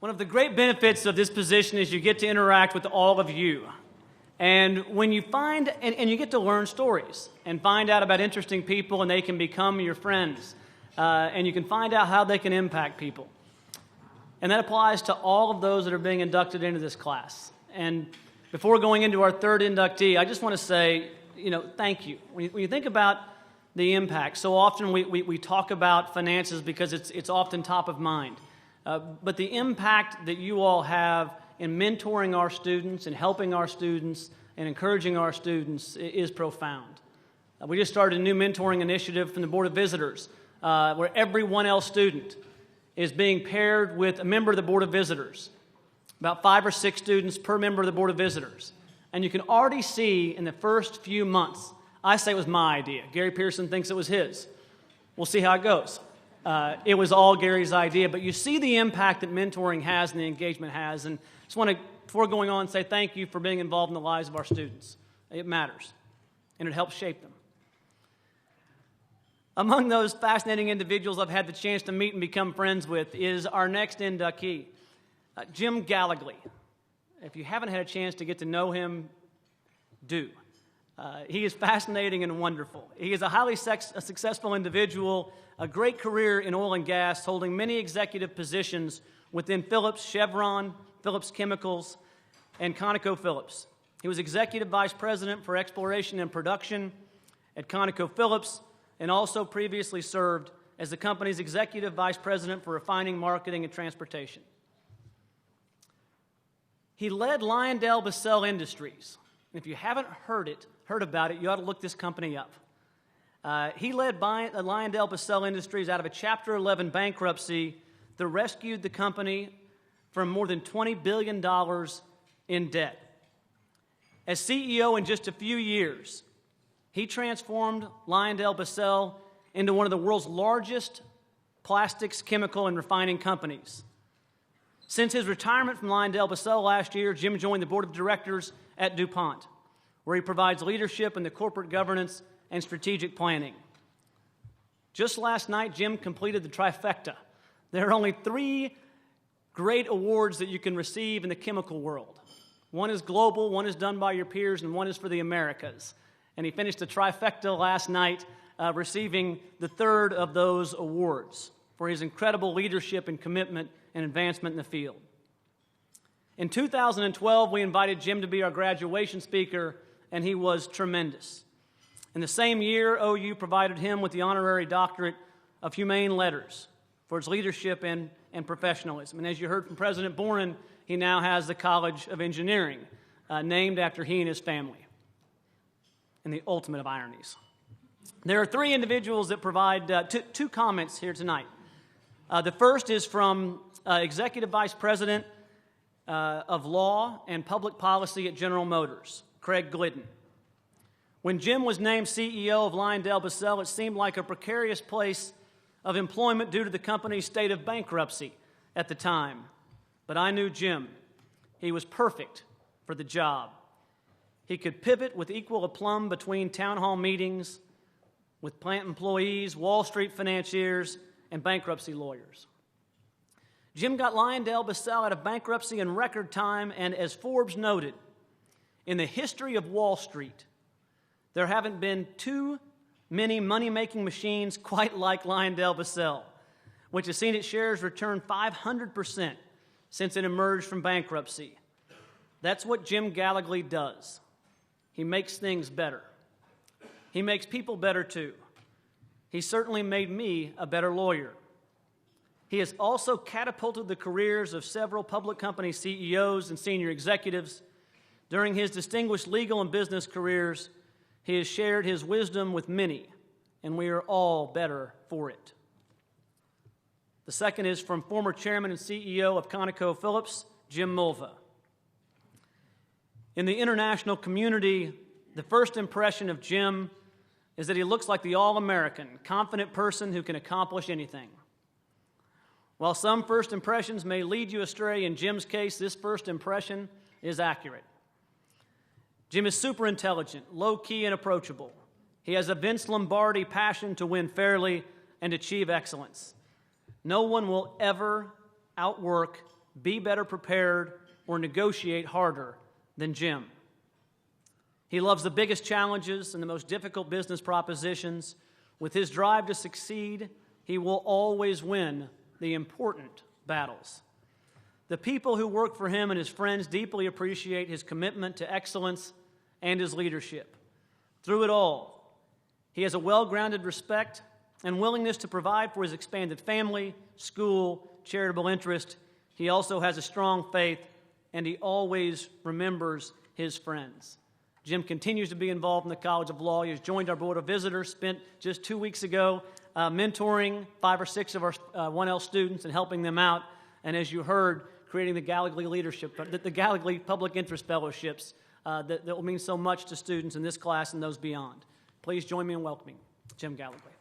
One of the great benefits of this position is you get to interact with all of you. And when you find, and you get to learn stories and find out about interesting people, and they can become your friends. And you can find out how they can impact people. And that applies to all of those that are being inducted into this class. And before going into our third inductee, I just want to say, thank you. When you think about the impact, so often we talk about finances because it's often top of mind. But the impact that you all have in mentoring our students and helping our students and encouraging our students is profound. We just started a new mentoring initiative from the Board of Visitors where every 1L student is being paired with a member of the Board of Visitors, about 5 or 6 students per member of the Board of Visitors. And you can already see in the first few months, I say it was my idea. Gary Pearson thinks it was his. We'll see how it goes. It was all Gary's idea, but you see the impact that mentoring has and the engagement has. And I just want to, before going on, say thank you for being involved in the lives of our students. It matters, and it helps shape them. Among those fascinating individuals I've had the chance to meet and become friends with is our next inductee, Jim Gallogly. If you haven't had a chance to get to know him, do. He is fascinating and wonderful. He is a highly successful individual, a great career in oil and gas, holding many executive positions within Phillips, Chevron, Phillips Chemicals, and ConocoPhillips. He was Executive Vice President for Exploration and Production at ConocoPhillips, and also previously served as the company's Executive Vice President for Refining, Marketing, and Transportation. He led LyondellBasell Industries. If you haven't heard about it, you ought to look this company up. He led LyondellBasell Industries out of a Chapter 11 bankruptcy that rescued the company from more than $20 billion in debt. As CEO in just a few years, he transformed LyondellBasell into one of the world's largest plastics, chemical, and refining companies. Since his retirement from LyondellBasell last year, Jim joined the board of directors at DuPont, where he provides leadership in the corporate governance and strategic planning. Just last night, Jim completed the trifecta. There are only 3 great awards that you can receive in the chemical world. One is global, one is done by your peers, and one is for the Americas. And he finished the trifecta last night, receiving the 3rd of those awards for his incredible leadership and commitment and advancement in the field. In 2012, we invited Jim to be our graduation speaker, and he was tremendous. In the same year, OU provided him with the honorary doctorate of humane letters for his leadership and professionalism. And as you heard from President Boren, he now has the College of Engineering, named after he and his family. And the ultimate of ironies. There are 3 individuals that provide 2 comments here tonight. The first is from Executive Vice President of Law and Public Policy at General Motors, Craig Glidden. When Jim was named CEO of LyondellBasell, it seemed like a precarious place of employment due to the company's state of bankruptcy at the time. But I knew Jim. He was perfect for the job. He could pivot with equal aplomb between town hall meetings with plant employees, Wall Street financiers, and bankruptcy lawyers. Jim got LyondellBasell out of bankruptcy in record time, and as Forbes noted, in the history of Wall Street, there haven't been too many money-making machines quite like LyondellBasell, which has seen its shares return 500% since it emerged from bankruptcy. That's what Jim Gallogly does. He makes things better. He makes people better too. He certainly made me a better lawyer. He has also catapulted the careers of several public company CEOs and senior executives. During his distinguished legal and business careers, he has shared his wisdom with many, and we are all better for it. The second is from former chairman and CEO of ConocoPhillips, Jim Mulva. In the international community, the first impression of Jim is that he looks like the all-American, confident person who can accomplish anything. While some first impressions may lead you astray, in Jim's case, this first impression is accurate. Jim is super intelligent, low-key, and approachable. He has a Vince Lombardi passion to win fairly and achieve excellence. No one will ever outwork be better prepared or negotiate harder than Jim. He loves the biggest challenges and the most difficult business propositions. With his drive to succeed, he will always win the important battles. The people who work for him and his friends deeply appreciate his commitment to excellence and his leadership. Through it all, he has a well-grounded respect and willingness to provide for his expanded family, school, charitable interest. He also has a strong faith, and he always remembers his friends. Jim continues to be involved in the College of Law. He has joined our Board of Visitors, spent just 2 weeks ago mentoring 5 or 6 of our 1L students and helping them out. And as you heard, creating the Gallogly Leadership, the Gallogly Public Interest Fellowships that will mean so much to students in this class and those beyond. Please join me in welcoming Jim Gallogly.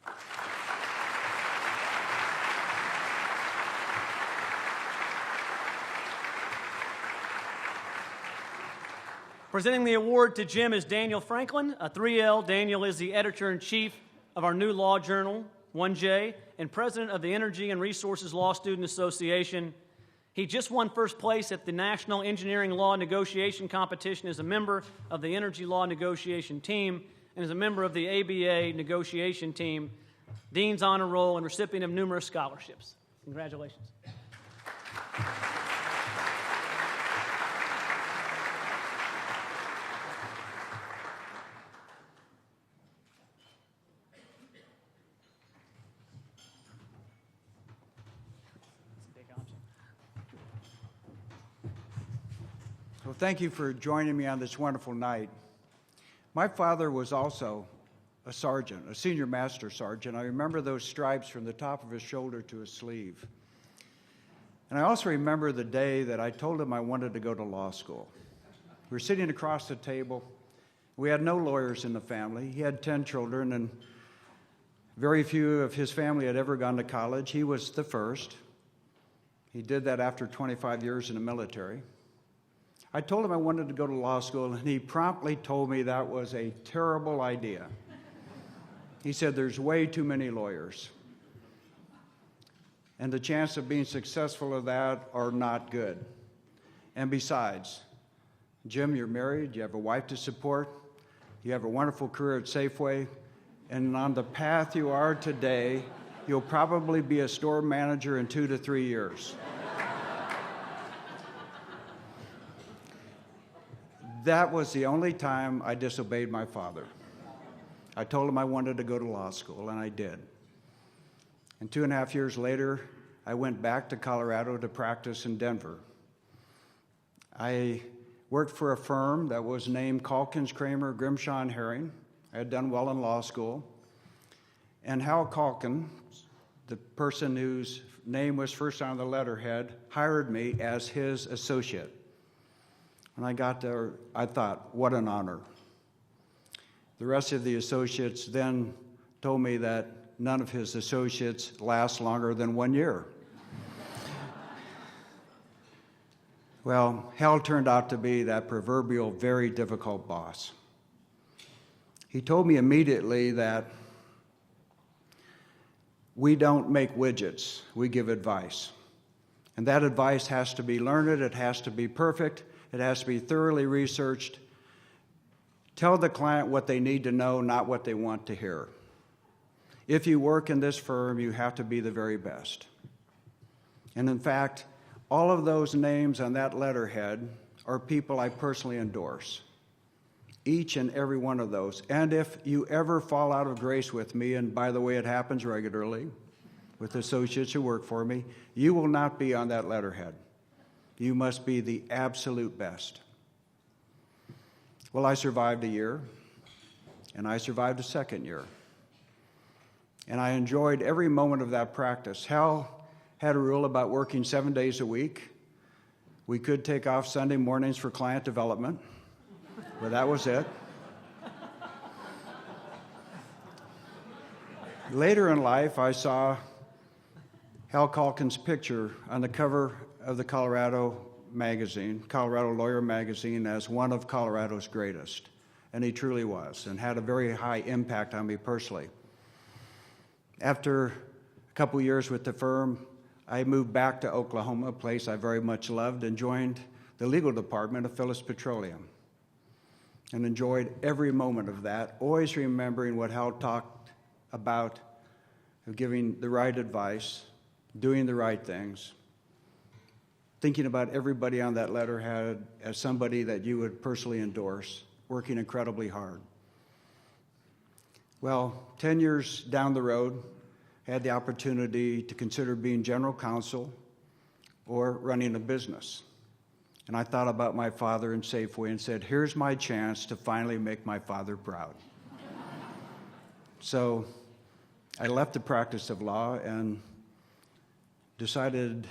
Presenting the award to Jim is Daniel Franklin, a 3L. Daniel is the editor-in-chief of our new law journal, 1J, and president of the Energy and Resources Law Student Association. He just won first place at the National Engineering Law Negotiation Competition as a member of the Energy Law Negotiation Team and as a member of the ABA Negotiation Team, Dean's Honor Roll, and recipient of numerous scholarships. Congratulations. Well, thank you for joining me on this wonderful night. My father was also a sergeant, a senior master sergeant. I remember those stripes from the top of his shoulder to his sleeve. And I also remember the day that I told him I wanted to go to law school. We were sitting across the table. We had no lawyers in the family. He had 10 children, and very few of his family had ever gone to college. He was the first. He did that after 25 years in the military. I told him I wanted to go to law school, and he promptly told me that was a terrible idea. He said, there's way too many lawyers, and the chance of being successful at that are not good. And besides, Jim, you're married, you have a wife to support, you have a wonderful career at Safeway, and on the path you are today, you'll probably be a store manager in 2 to 3 years. That was the only time I disobeyed my father. I told him I wanted to go to law school, and I did. And 2.5 years later, I went back to Colorado to practice in Denver. I worked for a firm that was named Calkins, Kramer, Grimshaw, and Herring. I had done well in law school. And Hal Calkins, the person whose name was first on the letterhead, hired me as his associate. When I got there, I thought, what an honor. The rest of the associates then told me that none of his associates last longer than 1 year. Well, Hal turned out to be that proverbial very difficult boss. He told me immediately that we don't make widgets, we give advice. And that advice has to be learned, it has to be perfect, it has to be thoroughly researched. Tell the client what they need to know, not what they want to hear. If you work in this firm, you have to be the very best. And in fact, all of those names on that letterhead are people I personally endorse. Each and every one of those. And if you ever fall out of grace with me, and by the way, it happens regularly with associates who work for me, you will not be on that letterhead. You must be the absolute best. Well, I survived a year, and I survived a second year. And I enjoyed every moment of that practice. Hal had a rule about working 7 days a week. We could take off Sunday mornings for client development, but that was it. Later in life, I saw Hal Calkins' picture on the cover of the Colorado Lawyer magazine, as one of Colorado's greatest. And he truly was, and had a very high impact on me personally. After a couple years with the firm, I moved back to Oklahoma, a place I very much loved, and joined the legal department of Phillips Petroleum, and enjoyed every moment of that, always remembering what Hal talked about, of giving the right advice, doing the right things, thinking about everybody on that letterhead as somebody that you would personally endorse, working incredibly hard. Well, 10 years down the road, I had the opportunity to consider being general counsel or running a business. And I thought about my father in Safeway and said, here's my chance to finally make my father proud. So I left the practice of law and decided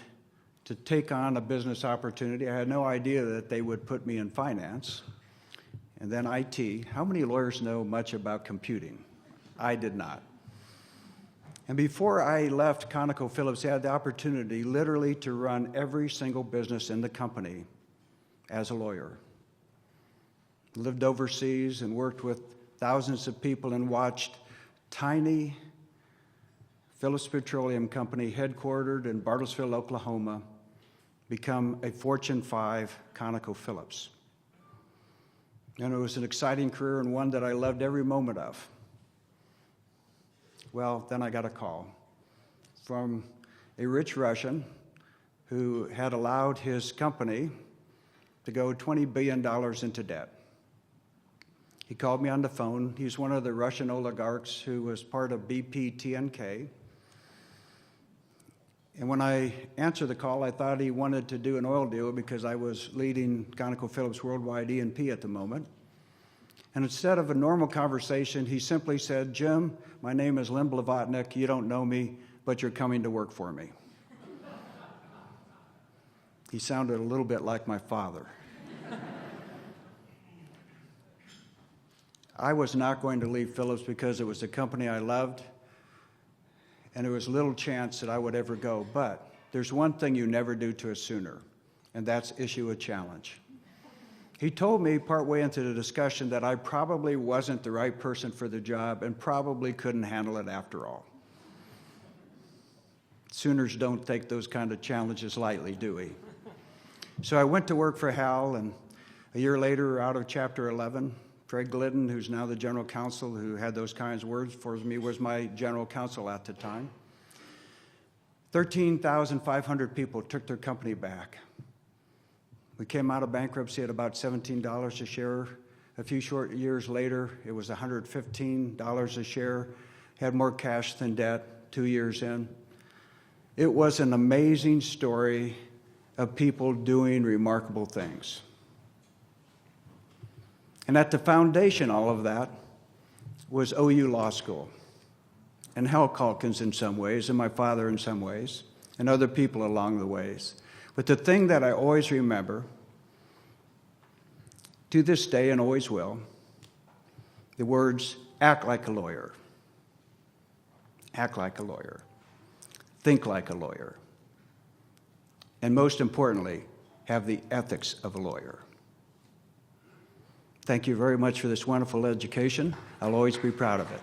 to take on a business opportunity. I had no idea that they would put me in finance. And then IT. How many lawyers know much about computing? I did not. And before I left ConocoPhillips, I had the opportunity literally to run every single business in the company as a lawyer. Lived overseas and worked with thousands of people and watched tiny Phillips Petroleum Company headquartered in Bartlesville, Oklahoma, become a Fortune 5 ConocoPhillips. And it was an exciting career and one that I loved every moment of. Well, then I got a call from a rich Russian who had allowed his company to go $20 billion into debt. He called me on the phone. He's one of the Russian oligarchs who was part of BP TNK. And when I answered the call, I thought he wanted to do an oil deal because I was leading ConocoPhillips Worldwide E&P at the moment. And instead of a normal conversation, he simply said, Jim, my name is Lim Blavatnik. You don't know me, but you're coming to work for me. He sounded a little bit like my father. I was not going to leave Phillips because it was a company I loved, and there was little chance that I would ever go. But there's one thing you never do to a Sooner, and that's issue a challenge. He told me partway into the discussion that I probably wasn't the right person for the job and probably couldn't handle it after all. Sooners don't take those kind of challenges lightly, do we? So I went to work for Hal, and a year later, out of Chapter 11, Craig Glidden, who's now the general counsel, who had those kinds of words for me, was my general counsel at the time. 13,500 people took their company back. We came out of bankruptcy at about $17 a share. A few short years later, it was $115 a share. Had more cash than debt 2 years in. It was an amazing story of people doing remarkable things. And at the foundation of all of that was OU Law School, and Hal Calkins in some ways, and my father in some ways, and other people along the ways. But the thing that I always remember, to this day and always will, the words, act like a lawyer, act like a lawyer, think like a lawyer, and most importantly, have the ethics of a lawyer. Thank you very much for this wonderful education. I'll always be proud of it.